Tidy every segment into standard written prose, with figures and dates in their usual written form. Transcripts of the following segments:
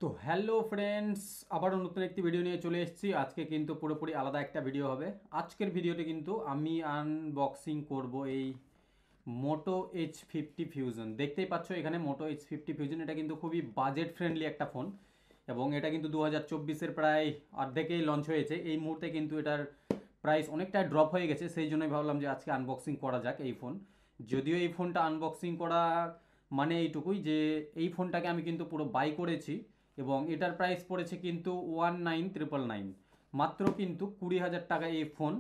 তো hello friends, আবারও নতুন একটি ভিডিও নিয়ে চলে এসেছি। আজকে কিন্তু পুরোপুরি আলাদা একটা ভিডিও হবে। আজকের ভিডিওতে কিন্তু আমি আনবক্সিং করব এই মোটো H50 ফিউশন। দেখতেই পাচ্ছ এখানে মোটো H50 ফিউশন, এটা কিন্তু খুবই বাজেট ফ্রেন্ডলি একটা ফোন এবং এটা কিন্তু 2024-এর প্রায় অর্ধেকেই লঞ্চ হয়েছে। এই মুহূর্তে কিন্তু এটার প্রাইস অনেকটা ড্রপ হয়ে গেছে, সেই জন্যই ভাবলাম যে আজকে আনবক্সিং করা যাক এই ফোন। যদিও এই ফোনটা আনবক্সিং করা মানে এইটুকুই যে এই ফোনটাকে আমি কিন্তু পুরো বাই করেছি এবং এটার প্রাইস পড়েছে কিন্তু 19,999, মাত্র কিন্তু 20,000 টাকা এই ফোন।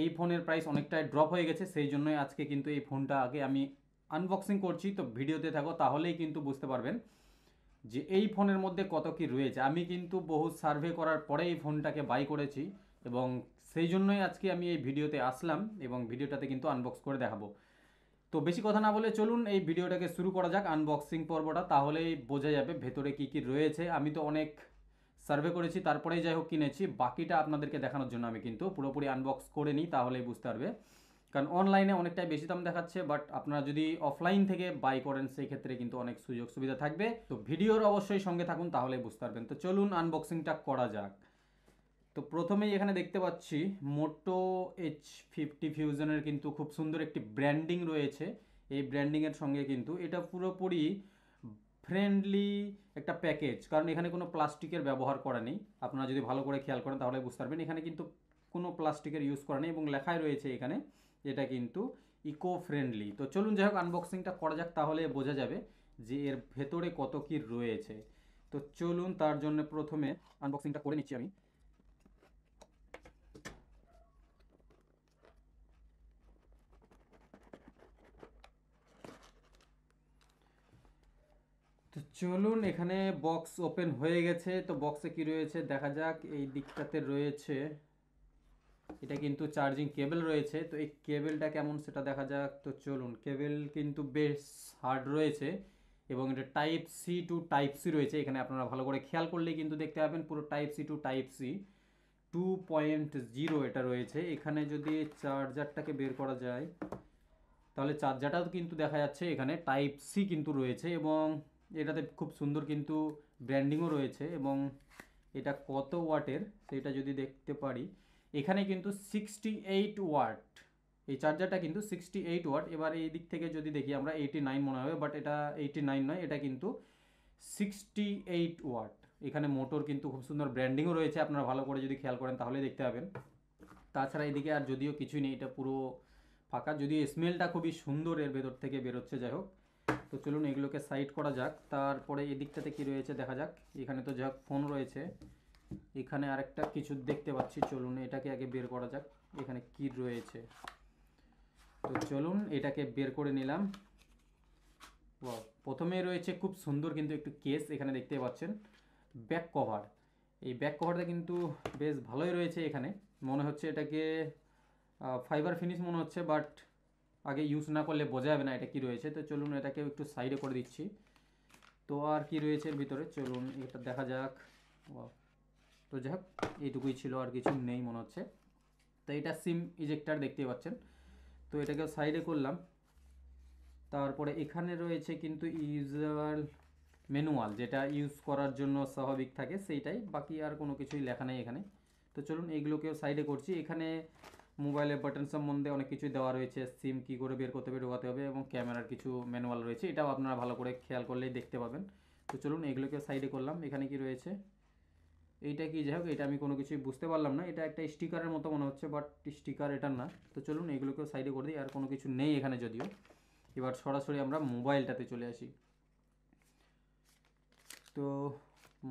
এই ফোনের প্রাইস অনেকটাই ড্রপ হয়ে গেছে, সেই জন্যই আজকে কিন্তু এই ফোনটা আগে আমি আনবক্সিং করছি। তো ভিডিওতে থাকো, তাহলেই কিন্তু বুঝতে পারবেন যে এই ফোনের মধ্যে কত কি রয়েছে। আমি কিন্তু বহু সার্ভে করার পরে এই ফোনটাকে বাই করেছি এবং সেই জন্যই আজকে আমি এই ভিডিওতে আসলাম এবং ভিডিওটাতে কিন্তু আনবক্স করে দেখাবো। তো বেশি কথা না বলে চলুন এই ভিডিওটাকে শুরু করা যাক, আনবক্সিং পর্বটা, তাহলেই বোঝা যাবে ভেতরে কি কি রয়েছে। আমি তো অনেক সার্ভে করেছি, তারপরেই যাই হোক কিনেছি। বাকিটা আপনাদেরকে দেখানোর জন্য আমি কিন্তু পুরোপুরি আনবক্স করে নিই, তাহলেই বুঝতে পারবে। কারণ অনলাইনে অনেকটাই বেশি দাম দেখাচ্ছে, বাট আপনারা যদি অফলাইন থেকে বাই করেন সেই ক্ষেত্রে কিন্তু অনেক সুযোগ সুবিধা থাকবে। তো ভিডিওর অবশ্যই সঙ্গে থাকুন, তাহলেই বুঝতে পারবেন। তো চলুন আনবক্সিংটা করা যাক। তো প্রথমেই এখানে দেখতে পাচ্ছি মোটো H50 ফিউশনের কিন্তু খুব সুন্দর একটি ব্র্যান্ডিং রয়েছে। এই ব্র্যান্ডিংয়ের সঙ্গে কিন্তু এটা পুরোপুরি ফ্রেন্ডলি একটা প্যাকেজ, কারণ এখানে কোনো প্লাস্টিকের ব্যবহার করা নেই। আপনারা যদি ভালো করে খেয়াল করেন তাহলে বুঝতে পারবেন এখানে কিন্তু কোনো প্লাস্টিকের ইউজ করা নেই এবং লেখাই রয়েছে এখানে এটা কিন্তু ইকো ফ্রেন্ডলি। তো চলুন যাই হোক আনবক্সিংটা করা যাক, তাহলে বোঝা যাবে যে এর ভেতরে কত কি রয়েছে। তো চলুন তার জন্য প্রথমে আনবক্সিংটা করে নিচ্ছি আমি। তো চলুন, এখানে বক্স ওপেন হয়ে গেছে। তো বক্সে কি রয়েছে দেখা যাক। এই দিকটাতে রয়েছে, এটা কিন্তু চার্জিং কেবল রয়েছে। তো এই কেবলটা কেমন সেটা দেখা যাক। তো চলুন, কেবল কিন্তু বেশ হার্ড রয়েছে এবং এটা type C to type C রয়েছে। এখানে আপনারা ভালো করে খেয়াল করলেই কিন্তু দেখতে পাবেন পুরো type C to type C 2.0 এটা রয়েছে। এখানে যদি চার্জারটাকে বের করা যায় তাহলে চার্জারটাও কিন্তু দেখা যাচ্ছে এখানে টাইপ সি কিন্তু রয়েছে এবং এটাতে খুব সুন্দর কিন্তু ব্র্যান্ডিংও রয়েছে। এবং এটা কত ওয়াটের সেটা যদি দেখতে পারি, এখানে কিন্তু 68 ওয়াট। এই চার্জারটা কিন্তু 68 ওয়াট। এবার এই দিক থেকে যদি দেখি আমরা 89 মনে হবে, বাট এটা 89 নয়, এটা কিন্তু 68 ওয়াট। এখানে মোটর কিন্তু খুব সুন্দর ব্র্যান্ডিংও রয়েছে, আপনারা ভালো করে যদি খেয়াল করেন তাহলে দেখতে পাবেন। তাছাড়া এদিকে আর যদিও কিছুই নেই, এটা পুরো ফাঁকা, যদিও স্মেলটা খুবই সুন্দর এর ভেতর থেকে বেরোচ্ছে। যাই হোক, তো চলুন এগুলোকে সাইড করা যাক। তারপরে এদিকটাতে কি রয়েছে দেখা যাক। এখানে তো যাক ফোন রয়েছে, এখানে আরেকটা কিছু দেখতে পাচ্ছি। চলুন এটাকে আগে বের করা যাক, এখানে কি রয়েছে। তো চলুন এটাকে বের করে নিলাম। প্রথমে রয়েছে খুব সুন্দর কিন্তু একটু কেস, এখানে দেখতে পাচ্ছেন ব্যাক কভার। এই ব্যাক কভারটা কিন্তু বেশ ভালোই রয়েছে। এখানে মনে হচ্ছে এটাকে ফাইবার ফিনিশ মনে হচ্ছে, বাট আগে ইউজ না করলে বোঝা যাবে না এটা কি রয়েছে। তো চলুন এটাকে একটু সাইডে করে দিচ্ছি। তো আর কি রয়েছে এর ভিতরে চলুন এটা দেখা যাক। Wow! তো যাই হোক, এইটুকুই ছিল, আর কিছু নেই মনে হচ্ছে। তো এটা সিম ইজেক্টার দেখতে পাচ্ছেন। তো এটাকে সাইডে করলাম। তারপরে এখানে রয়েছে কিন্তু ইউজার ম্যানুয়াল, যেটা ইউজ করার জন্য স্বাভাবিক থাকে সেইটাই, বাকি আর কোনো কিছুই লেখা নেই এখানে। তো চলুন এইগুলোকেও সাইডে করছি। এখানে মোবাইলের বাটন সম্বন্ধে অনেক কিছুই দেওয়া রয়েছে, সিম কী করে বের করতে হবে ঢোকাতে হবে এবং ক্যামেরার কিছু ম্যানুয়াল রয়েছে, এটাও আপনারা ভালো করে খেয়াল করলেই দেখতে পাবেন। তো চলুন এগুলোকেও সাইডে করলাম। এখানে কি রয়েছে, এইটা কি, যাই হোক এটা আমি কোনো কিছুই বুঝতে পারলাম না। এটা একটা স্টিকারের মতো মনে হচ্ছে, বাট স্টিকার এটা না। তো চলুন এগুলোকেও সাইডে করে দিই, আর কোনো কিছু নেই এখানে যদিও। এবার সরাসরি আমরা মোবাইলটাতে চলে আসি। তো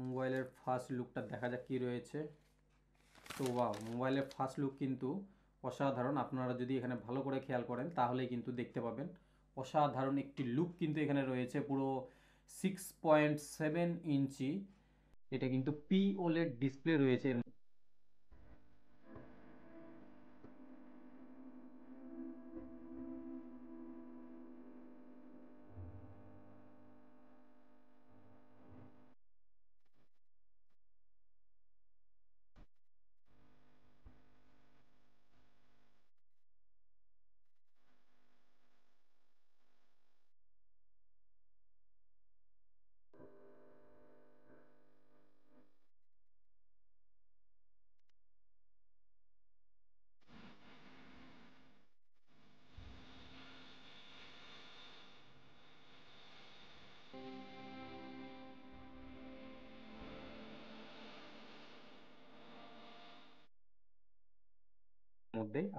মোবাইলের ফার্স্ট লুকটা দেখা যাক কী রয়েছে। তো ওয়াও, মোবাইলের ফার্স্ট লুক কিন্তু অসাধারণ। আপনারা যদি এখানে ভালো করে খেয়াল করেন তাহলেই কিন্তু দেখতে পাবেন অসাধারণ একটি লুক কিন্তু এখানে রয়েছে। পুরো 6.7 ইঞ্চি এটা কিন্তু পি ওলেড ডিসপ্লে রয়েছে।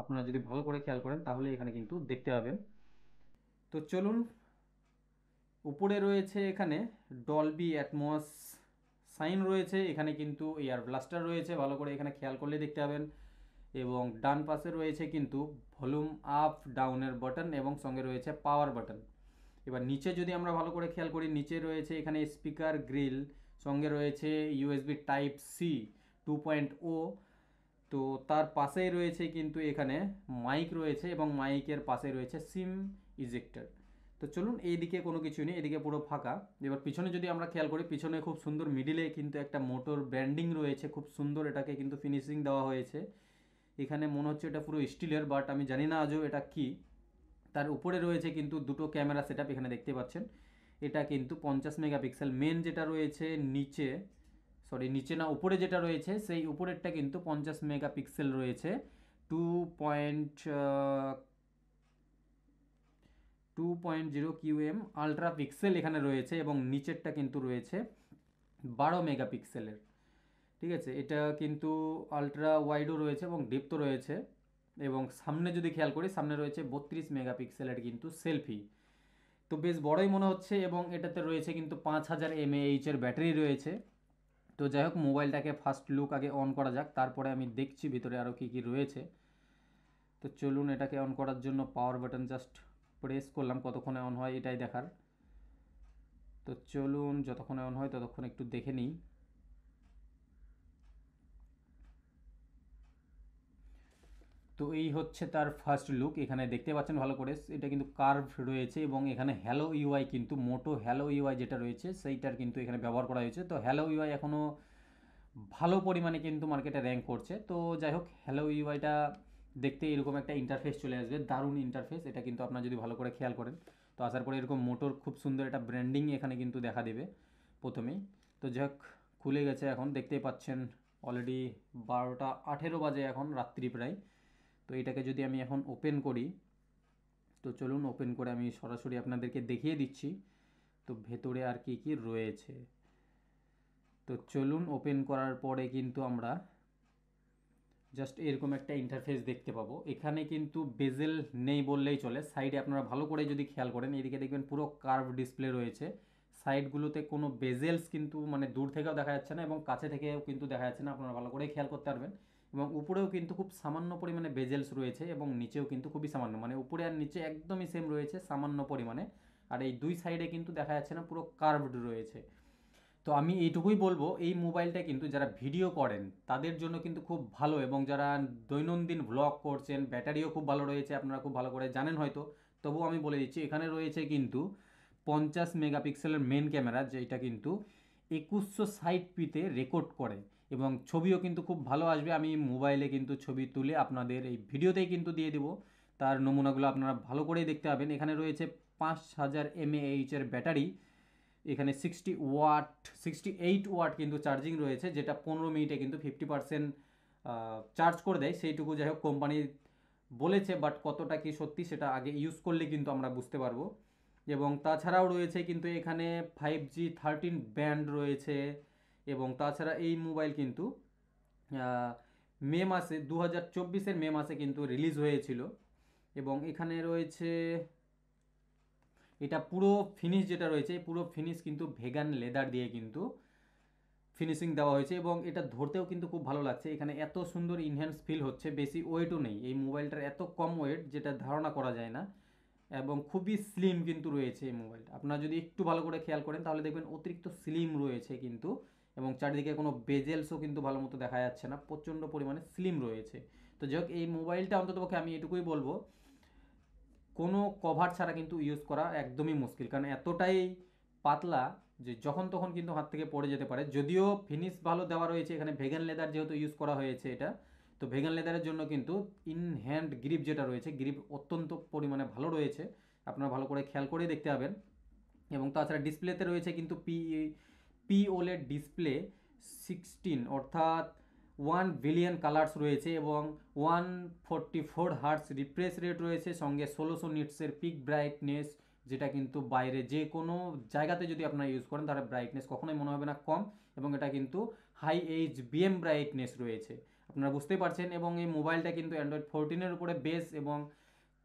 আপনারা যদি ভালো করে খেয়াল করেন তাহলে এখানে কিন্তু দেখতে পাবেন। তো চলুন, উপরে রয়েছে এখানে ডলবি অ্যাটমস সাইন রয়েছে, এখানে কিন্তু এয়ার ব্লাস্টার রয়েছে, ভালো করে এখানে খেয়াল করলে দেখতে পাবেন। এবং ডান পাশে রয়েছে কিন্তু ভলিউম আপ ডাউনের বাটন এবং সঙ্গে রয়েছে পাওয়ার বাটন। এবার নিচে যদি আমরা ভালো করে খেয়াল করি, নিচে রয়েছে এখানে স্পিকার গ্রিল, সঙ্গে রয়েছে ইউএসবি টাইপ সি 2.0। তো তার পাশেই রয়েছে কিন্তু এখানে মাইক রয়েছে এবং মাইকের পাশে রয়েছে সিম ইজেক্টর। তো চলুন, এইদিকে কোনো কিছু নেই, এদিকে পুরো ফাঁকা। এবার পিছনে যদি আমরা খেয়াল করি, পিছনে খুব সুন্দর মিডিলে কিন্তু একটা মোটর ব্র্যান্ডিং রয়েছে, খুব সুন্দর এটাকে কিন্তু ফিনিশিং দেওয়া হয়েছে। এখানে মনে হচ্ছে এটা পুরো স্টিলের, বাট আমি জানি না আজও এটা কি। তার উপরে রয়েছে কিন্তু দুটো ক্যামেরা সেটআপ, এখানে দেখতে পাচ্ছেন। এটা কিন্তু 50 মেগাপিক্সেল। মেন যেটা রয়েছে নিচে, সরি নিচে না, উপরে যেটা রয়েছে সেই উপরেরটা কিন্তু 50 মেগাপিক্সেল রয়েছে। 2.0 কিউএম আলট্রা পিক্সেল এখানে রয়েছে এবং নিচেরটা কিন্তু রয়েছে 12 মেগাপিক্সেলের। ঠিক আছে, এটা কিন্তু আলট্রা ওয়াইডও রয়েছে এবং ডেপথও রয়েছে। এবং সামনে যদি খেয়াল করি, সামনে রয়েছে 32 মেগাপিক্সেলের কিন্তু সেলফি। তো বেশ বড়ই মনে হচ্ছে এবং এটাতে রয়েছে কিন্তু 5000 mAh এর ব্যাটারি রয়েছে। তো যাই হোক, মোবাইলটাকে ফার্স্ট লুক আগে অন করা যাক, তারপরে আমি দেখছি ভিতরে আরও কী কী রয়েছে। তো চলুন, এটাকে অন করার জন্য পাওয়ার বাটন জাস্ট প্রেস করলাম, কতক্ষণে অন হয় এটাই দেখার। তো চলুন, যতক্ষণে অন হয় ততক্ষণ একটু দেখে নিই। তো এই হচ্ছে তার ফার্স্ট লুক, এখানে দেখতে পাচ্ছেন ভালো করে এটা কিন্তু কার্ভ রয়েছে এবং এখানে হ্যালো ইউআই কিন্তু মোটো হ্যালো ইউআই যেটা রয়েছে সেইটার কিন্তু এখানে ব্যবহার করা হয়েছে। তো হ্যালো ইউআই এখনও ভালো পরিমাণে কিন্তু মার্কেটে র্যাঙ্ক করছে। তো যাই হোক, হ্যালো ইউআইটা দেখতে এরকম একটা ইন্টারফেস চলে আসবে, দারুণ ইন্টারফেস এটা কিন্তু আপনারা যদি ভালো করে খেয়াল করেন। তো আসার পরে এরকম মোটর খুব সুন্দর একটা ব্র্যান্ডিং এখানে কিন্তু দেখা দেবে প্রথমেই। তো যাই হোক, খুলে গেছে এখন, দেখতেই পাচ্ছেন অলরেডি 12টা 18 বাজে এখন, রাত্রি প্রায়। তো এটাকে যদি আমি এখন ওপেন করি, তো চলুন ওপেন করে আমি সরাসরি আপনাদেরকে দেখিয়ে দিচ্ছি তো ভেতরে আর কি কি রয়েছে। তো চলুন, ওপেন করার পরে কিন্তু আমরা জাস্ট এরকম একটা ইন্টারফেস দেখতে পাবো। এখানে কিন্তু বেজেল নেই বললেই চলে। সাইডে আপনারা ভালো করে যদি খেয়াল করেন, এদিকে দেখবেন পুরো কার্ভ ডিসপ্লে রয়েছে। সাইডগুলোতে কোনো বেজেলস কিন্তু মানে দূর থেকেও দেখা যাচ্ছে না এবং কাছে থেকেও কিন্তু দেখা যাচ্ছে না, আপনারা ভালো করে খেয়াল করতে পারবেন। এবং উপরেও কিন্তু খুব সামান্য পরিমাণে বেজেলস রয়েছে এবং নিচেও কিন্তু খুবই সামান্য, মানে উপরে আর নিচে একদমই সেম রয়েছে সামান্য পরিমাণে। আর এই দুই সাইডে কিন্তু দেখা যাচ্ছে না, পুরো কার্ভড রয়েছে। তো আমি এইটুকুই বলবো, এই মোবাইলটা কিন্তু যারা ভিডিও করেন তাদের জন্য কিন্তু খুব ভালো, এবং যারা দৈনন্দিন ভ্লগ করছেন, ব্যাটারিও খুব ভালো রয়েছে, আপনারা খুব ভালো করে জানেন হয়তো। তবুও আমি বলে দিচ্ছি, এখানে রয়েছে কিন্তু 50 মেগাপিক্সেলের মেন ক্যামেরা, যেটা কিন্তু 2160p রেকর্ড করে এবং ছবিও কিন্তু খুব ভালো আসবে। আমি মোবাইলে কিন্তু ছবি তুলে আপনাদের এই ভিডিওতেই কিন্তু দিয়ে দেবো, তার নমুনাগুলো আপনারা ভালো করেই দেখতে পাবেন। এখানে রয়েছে 5000 mAh এর ব্যাটারি, এখানে 68 ওয়াট কিন্তু চার্জিং রয়েছে, যেটা 15 মিনিটে কিন্তু 50% চার্জ করে দেয় সেইটুকু। যাই হোক, কোম্পানি বলেছে, বাট কতটা কি সত্যি সেটা আগে ইউজ করলে কিন্তু আমরা বুঝতে পারবো। এবং তাছাড়াও রয়েছে কিন্তু এখানে 5G13 ব্যান্ড রয়েছে। এবং তাছাড়া এই মোবাইল কিন্তু মে মাসে 2024-এর মে মাসে কিন্তু রিলিজ হয়েছিল। এবং এখানে রয়েছে এটা পুরো ফিনিশ যেটা রয়েছে, পুরো ফিনিশ কিন্তু ভেগান লেদার দিয়ে কিন্তু ফিনিশিং দেওয়া হয়েছে এবং এটা ধরতেও কিন্তু খুব ভালো লাগছে। এখানে এত সুন্দর ইনহ্যান্স ফিল হচ্ছে, বেশি ওয়েটও নেই এই মোবাইলটার, এত কম ওয়েট যেটা ধারণা করা যায় না। এবং খুবই স্লিম কিন্তু রয়েছে এই মোবাইলটা, আপনারা যদি একটু ভালো করে খেয়াল করেন তাহলে দেখবেন অতিরিক্ত স্লিম রয়েছে কিন্তু। এবং চারিদিকে কোনো বেজেলসও কিন্তু ভালো মতো দেখা যাচ্ছে না, প্রচণ্ড পরিমাণে স্লিম রয়েছে। তো যাই হোক, এই মোবাইলটা অন্ততপক্ষে আমি এটুকুই বলবো, কোনো কভার ছাড়া কিন্তু ইউজ করা একদমই মুশকিল, কারণ এতটাই পাতলা যে যখন তখন কিন্তু হাত থেকে পড়ে যেতে পারে। যদিও ফিনিশ ভালো দেওয়া রয়েছে এখানে, ভেগান লেদার যেহেতু ইউজ করা হয়েছে এটা, তো ভেগান লেদারের জন্য কিন্তু ইন হ্যান্ড গ্রিপ যেটা রয়েছে, গ্রিপ অত্যন্ত পরিমাণে ভালো রয়েছে, আপনারা ভালো করে খেয়াল করে দেখতে পাবেন। এবং তাছাড়া ডিসপ্লেতে রয়েছে কিন্তু পিওলেড ডিসপ্লে 16, অর্থাৎ 1 বিলিয়ন কালার্স রয়েছে এবং 144 হার্টস রিফ্রেশ রেট রয়েছে, সঙ্গে 1600 নিটসের পিক ব্রাইটনেস, যেটা কিন্তু বাইরে যে কোনো জায়গাতে যদি আপনারা ইউজ করেন তাহলে ব্রাইটনেস কখনোই মনে হবে না কম। এবং এটা কিন্তু হাই এইচবিএম ব্রাইটনেস রয়েছে। আপনারা বুঝতেই পারছেন। এবং এই মোবাইলটা কিন্তু অ্যান্ড্রয়েড 14-এর উপরে বেস, এবং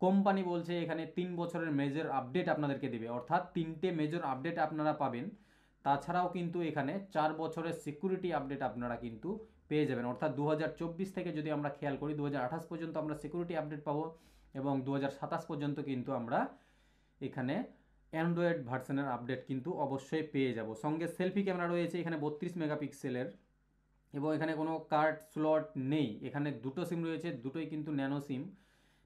কোম্পানি বলছে এখানে 3 বছরের মেজর আপডেট আপনাদেরকে দেবে, অর্থাৎ 3টে মেজর আপডেট আপনারা পাবেন। তাছাড়াও কিন্তু এখানে 4 বছরের সিকিউরিটি আপডেট আপনারা কিন্তু পেয়ে যাবেন, অর্থাৎ 2024 থেকে যদি আমরা খেয়াল করি 2028 পর্যন্ত আমরা সিকিউরিটি আপডেট পাবো, এবং 2027 পর্যন্ত কিন্তু আমরা এখানে অ্যান্ড্রয়েড ভার্সনের আপডেট কিন্তু অবশ্যই পেয়ে যাব। সঙ্গে সেলফি ক্যামেরা রয়েছে এখানে 32 মেগাপিক্সেলের, এবং এখানে কোনো কার্ড স্লট নেই। এখানে দুটো সিম রয়েছে, দুটোই কিন্তু ন্যানো সিম,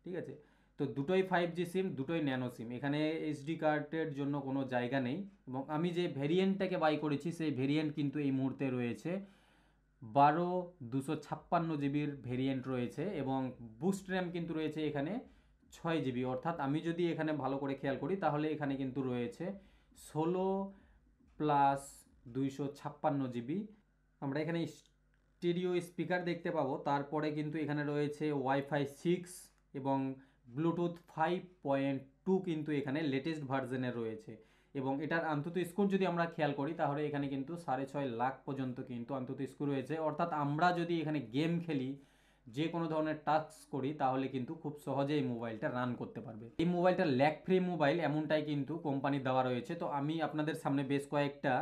ঠিক আছে। তো দুটোই 5G সিম, দুটোই ন্যানো সিম, এখানে এইচডি কার্ডের জন্য কোনো জায়গা নেই। এবং আমি যে ভেরিয়েন্টটাকে বাই করেছি সেই ভেরিয়েন্ট কিন্তু এই মুহূর্তে রয়েছে 12/256 জিবির ভেরিয়েন্ট রয়েছে, এবং বুস্ট র্যাম কিন্তু রয়েছে এখানে 6 জিবি। অর্থাৎ আমি যদি এখানে ভালো করে খেয়াল করি তাহলে এখানে কিন্তু রয়েছে 16+256 জিবি। আমরা এখানে স্টেরিও স্পিকার দেখতে পাবো। তারপরে কিন্তু এখানে রয়েছে ওয়াইফাই 6 এবং ব্লুটুথ 5.2 কিন্তু এখানে লেটেস্ট ভার্জনে রয়েছে। এবং এটার আন্তত স্কোর যদি আমরা খেয়াল করি তাহলে এখানে কিন্তু 6.5 লাখ পর্যন্ত কিন্তু আন্তত স্কোর রয়েছে। অর্থাৎ আমরা যদি এখানে গেম খেলি, যে কোনো ধরনের টাস্ক করি, তাহলে কিন্তু খুব সহজে এই মোবাইলটা রান করতে পারবে। এই মোবাইলটা ল্যাগ ফ্রি মোবাইল এমনটাই কিন্তু কোম্পানির দেওয়া রয়েছে। তো আমি আপনাদের সামনে বেশ কয়েকটা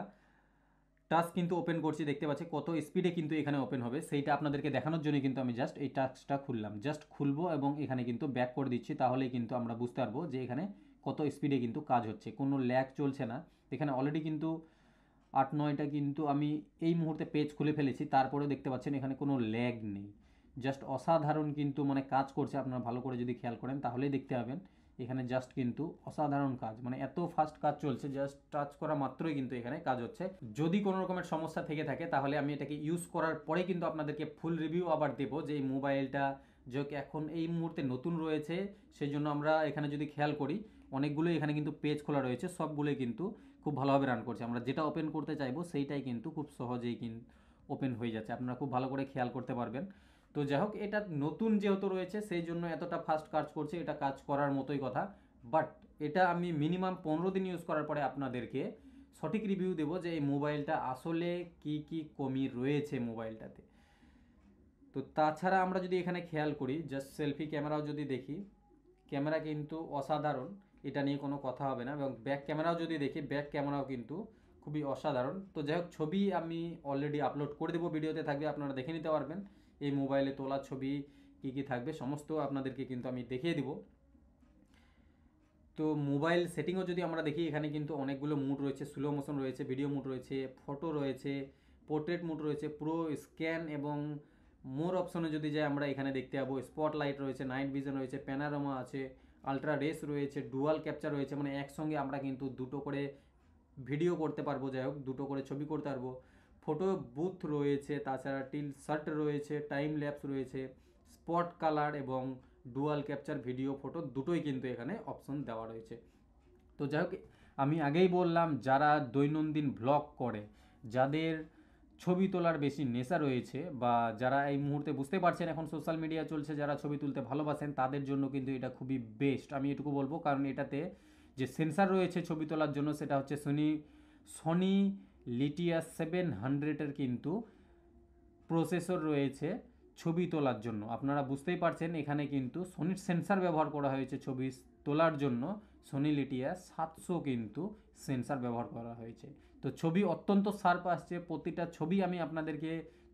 টাস্ক কিন্তু ওপেন করছি, দেখতে পাচ্ছি কত স্পিডে কিন্তু এখানে ওপেন হবে সেইটা আপনাদেরকে দেখানোর জন্য কিন্তু আমি জাস্ট এই টাস্কটা খুললাম, জাস্ট খুলবো এবং এখানে কিন্তু ব্যাক করে দিচ্ছি, তাহলেই কিন্তু আমরা বুঝতে পারবো যে এখানে কত স্পিডে কিন্তু কাজ হচ্ছে, কোনো ল্যাগ চলছে না। এখানে অলরেডি কিন্তু 8-9টা কিন্তু আমি এই মুহূর্তে পেজ খুলে ফেলেছি, তারপরেও দেখতে পাচ্ছেন এখানে কোনো ল্যাগ নেই, জাস্ট অসাধারণ কিন্তু মানে কাজ করছে। আপনারা ভালো করে যদি খেয়াল করেন তাহলেই দেখতে পাবেন এখানে জাস্ট কিন্তু অসাধারণ কাজ, মানে এত ফাস্ট কাজ চলছে, জাস্ট টাচ করা মাত্রই কিন্তু এখানে কাজ হচ্ছে। যদি কোনো রকমের সমস্যা থেকে থাকে তাহলে আমি এটাকে ইউজ করার পরে কিন্তু আপনাদেরকে ফুল রিভিউ আবার দেবো যে এই মোবাইলটা যে এখন এই মুহূর্তে নতুন রয়েছে, সেই জন্য আমরা এখানে যদি খেয়াল করি অনেকগুলোই এখানে কিন্তু পেজ খোলা রয়েছে, সবগুলোই কিন্তু খুব ভালোভাবে রান করছে। আমরা যেটা ওপেন করতে চাইবো সেইটাই কিন্তু খুব সহজেই কিন্তু ওপেন হয়ে যাচ্ছে, আপনারা খুব ভালো করে খেয়াল করতে পারবেন। তো যাই হোক, এটা নতুন যেহেতু রয়েছে সেই জন্য এতটা ফাস্ট কাজ করছে, এটা কাজ করার মতোই কথা। বাট এটা আমি মিনিমাম 15 দিন ইউজ করার পরে আপনাদেরকে সঠিক রিভিউ দেবো যে এই মোবাইলটা আসলে কি কি কমি রয়েছে মোবাইলটাতে। তো তাছাড়া আমরা যদি এখানে খেয়াল করি, জাস্ট সেলফি ক্যামেরাও যদি দেখি, ক্যামেরা কিন্তু অসাধারণ, এটা নিয়ে কোনো কথা হবে না। এবং ব্যাক ক্যামেরাও যদি দেখি, ব্যাক ক্যামেরাও কিন্তু খুবই অসাধারণ। তো যাই হোক, ছবি আমি অলরেডি আপলোড করে দেবো, ভিডিওতে থাকবে, আপনারা দেখে নিতে পারবেন এই মোবাইলে তোলা ছবি কী কী থাকবে সমস্ত আপনাদেরকে কিন্তু আমি দেখিয়ে দিব। তো মোবাইল সেটিংও যদি আমরা দেখি, এখানে কিন্তু অনেকগুলো মুড রয়েছে, স্লো মোশন রয়েছে, ভিডিও মুড রয়েছে, ফটো রয়েছে, পোর্ট্রেট মুড রয়েছে, প্রো, স্ক্যান এবং মোর অপশনে যদি যাই আমরা এখানে দেখতে পাবো স্পটলাইট রয়েছে, নাইট ভিশন রয়েছে, প্যানারোমা আছে, আলট্রা রেস রয়েছে, ডুয়াল ক্যাপচার রয়েছে, মানে একসঙ্গে আমরা কিন্তু দুটো করে ভিডিও করতে পারবো, যাই হোক দুটো করে ছবি করতে পারবো। ফটো বুথ রয়েছে, তাছাড়া টিল শার্ট রয়েছে, টাইম ল্যাপস রয়েছে, স্পট কালার এবং ডুয়াল ক্যাপচার ভিডিও ফটো দুটোই কিন্তু এখানে অপশন দেওয়া রয়েছে। তো যাই হোক, আমি আগেই বললাম যারা দৈনন্দিন ব্লগ করে, যাদের ছবি তোলার বেশি নেশা রয়েছে, বা যারা এই মুহূর্তে বুঝতে পারছেন এখন সোশ্যাল মিডিয়া চলছে, যারা ছবি তুলতে ভালোবাসেন তাদের জন্য কিন্তু এটা খুবই বেস্ট, আমি এটুকু বলবো। কারণ এটাতে যে সেন্সার রয়েছে ছবি তোলার জন্য সেটা হচ্ছে সনি লিটিয়া 700-এর কিন্তু প্রসেসর রয়েছে ছবি তোলার জন্য। আপনারা বুঝতেই পারছেন এখানে কিন্তু সনির সেন্সার ব্যবহার করা হয়েছে ছবি তোলার জন্য, সনি লিটিয়া 700 কিন্তু সেন্সার ব্যবহার করা হয়েছে। তো ছবি অত্যন্ত শার্প আসছে, প্রতিটা ছবি আমি আপনাদেরকে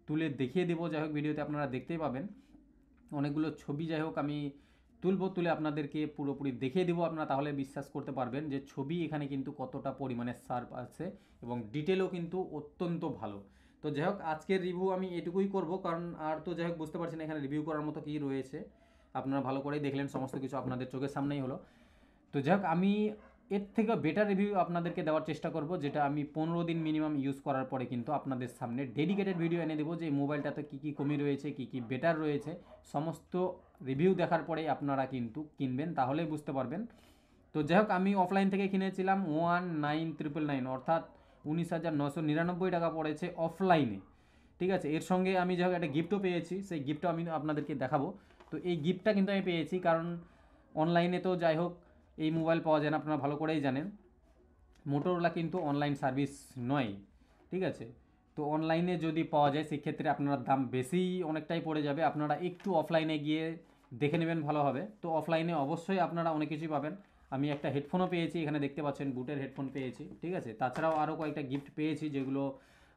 তুলে দেখিয়ে দেবো, যাই হোক ভিডিওতে আপনারা দেখতেই পাবেন অনেকগুলো ছবি, যাই হোক আমি তুলে আপনাদেরকে পুরোপুরি দেখিয়ে দেবো, আপনারা তাহলে বিশ্বাস করতে পারবেন যে ছবি এখানে কিন্তু কতটা পরিমাণে শার্প আছে, এবং ডিটেলও কিন্তু অত্যন্ত ভালো। তো যাই হোক, আজকের রিভিউ আমি এটুকুই করব, কারণ আর তো যাই হোক বুঝতে পারছেন এখানে রিভিউ করার মতো কী রয়েছে, আপনারা ভালো করেই দেখলেন, সমস্ত কিছু আপনাদের চোখের সামনেই হলো। তো যাই হোক, আমি এর থেকে বেটার রিভিউ আপনাদেরকে দেওয়ার চেষ্টা করব, যেটা আমি 15 দিন মিনিমাম ইউজ করার পরে কিন্তু আপনাদের সামনে ডেডিকেটেড ভিডিও এনে দেবো যে এই মোবাইলটাতে কী কী কমি রয়েছে, কী কী বেটার রয়েছে, সমস্ত রিভিউ দেখার পরেই আপনারা কিন্তু কিনবেন, তাহলেই বুঝতে পারবেন। তো যাই হোক, আমি অফলাইন থেকে কিনেছিলাম 19,999, অর্থাৎ 19,999 টাকা পড়েছে অফলাইনে, ঠিক আছে। এর সঙ্গে আমি যাই হোক একটা গিফটও পেয়েছি, সেই গিফটও আমি আপনাদেরকে দেখাবো। তো এই গিফটটা কিন্তু আমি পেয়েছি, কারণ অনলাইনে তো যাই হোক এই মোবাইল পাওয়া যায় না, আপনারা ভালো করেই জানেন মোটোরোলা কিন্তু অনলাইন সার্ভিস নয়, ঠিক আছে। তো অনলাইনে যদি পাওয়া যায় সেক্ষেত্রে আপনার দাম বেশি অনেকটাই পড়ে যাবে, আপনারা একটু অফলাইনে গিয়ে দেখে নেবেন ভালো হবে। তো অফলাইনে অবশ্যই আপনারা অনেক কিছুই পাবেন। আমি একটা হেডফোনও পেয়েছি, এখানে দেখতে পাচ্ছেন বুটের হেডফোন পেয়েছি, ঠিক আছে। তাছাড়াও আরও কয়েকটা গিফট পেয়েছি, যেগুলো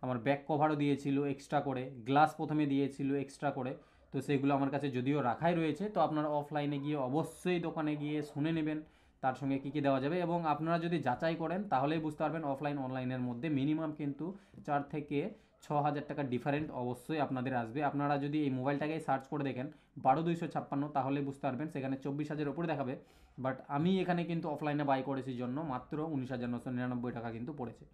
আমার ব্যাক কভারও দিয়েছিল এক্সট্রা করে, গ্লাস প্রথমে দিয়েছিল এক্সট্রা করে। তো সেগুলো আমার কাছে যদিও রাখাই রয়েছে, তো আপনারা অফলাইনে গিয়ে অবশ্যই দোকানে গিয়ে শুনে নেবেন তার সঙ্গে কী কী দেওয়া যাবে। এবং আপনারা যদি যাচাই করেন তাহলেই বুঝতে পারবেন অফলাইন অনলাইনের মধ্যে মিনিমাম কিন্তু 4 থেকে 6 হাজার টাকার ডিফারেন্ট অবশ্যই আপনাদের আসবে। আপনারা যদি এই মোবাইলটাকেই সার্চ করে দেখেন 12256, তাহলে বুঝতে পারবেন সেখানে 24,000 ওপরে দেখাবে। বাট আমি এখানে কিন্তু অফলাইনে বাই করেছি জন্য মাত্র 19,999 টাকা কিন্তু পড়েছে।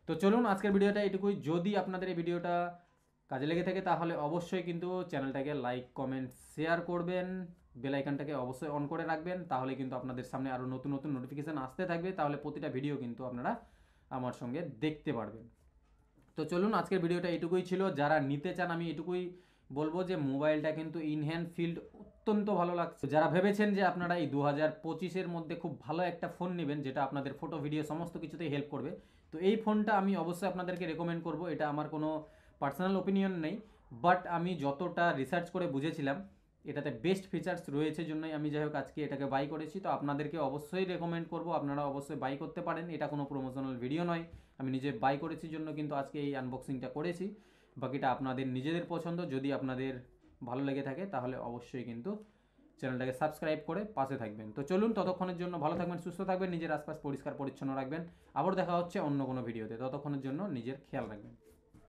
তো চলুন আজকের ভিডিওটা এটুকুই। যদি আপনাদের এই ভিডিওটা কাজে লেগে থাকে তাহলে অবশ্যই কিন্তু চ্যানেলটাকে লাইক কমেন্ট শেয়ার করবেন, বেল আইকনটাকে অবশ্যই অন করে রাখবেন, তাহলে কিন্তু আপনাদের সামনে আরও নতুন নতুন নোটিফিকেশান আসতে থাকবে, তাহলে প্রতিটা ভিডিও কিন্তু আপনারা আমার সঙ্গে দেখতে পারবেন। তো চলুন আজকের ভিডিওটা এটুকুই ছিল। যারা নিতে চান আমি এটুকুই বলবো যে মোবাইলটা কিন্তু ইন হ্যান্ড ফিল্ড অত্যন্ত ভালো লাগছে। যারা ভেবেছেন যে আপনারা এই 2025-এর মধ্যে খুব ভালো একটা ফোন নেবেন যেটা আপনাদের ফটো ভিডিও সমস্ত কিছুতেই হেল্প করবে, তো এই ফোনটা আমি অবশ্যই আপনাদেরকে রেকমেন্ড করব। এটা আমার কোনো পার্সোনাল ওপিনিয়ন নেই, বাট আমি যতটা রিসার্চ করে বুঝেছিলাম এটাতে বেস্ট ফিচার্স রয়েছে জন্যই আমি যাই হোক আজকে এটাকে বাই করেছি। তো আপনাদেরকে অবশ্যই রেকমেন্ড করব, আপনারা অবশ্যই বাই করতে পারেন। এটা কোনো প্রমোশনাল ভিডিও নয়, আমি নিজে বাই করেছি জন্য কিন্তু আজকে এই আনবক্সিংটা করেছি। বাকিটা আপনাদের নিজেদের পছন্দ। যদি আপনাদের ভালো লেগে থাকে তাহলে অবশ্যই কিন্তু চ্যানেলটাকে সাবস্ক্রাইব করে পাশে থাকবেন। তো চলুন, ততক্ষণের জন্য ভালো থাকবেন, সুস্থ থাকবেন, নিজের আশপাশ পরিষ্কার পরিচ্ছন্ন রাখবেন। আবার দেখা হচ্ছে অন্য কোনো ভিডিওতে, ততক্ষণের জন্য নিজের খেয়াল রাখবেন।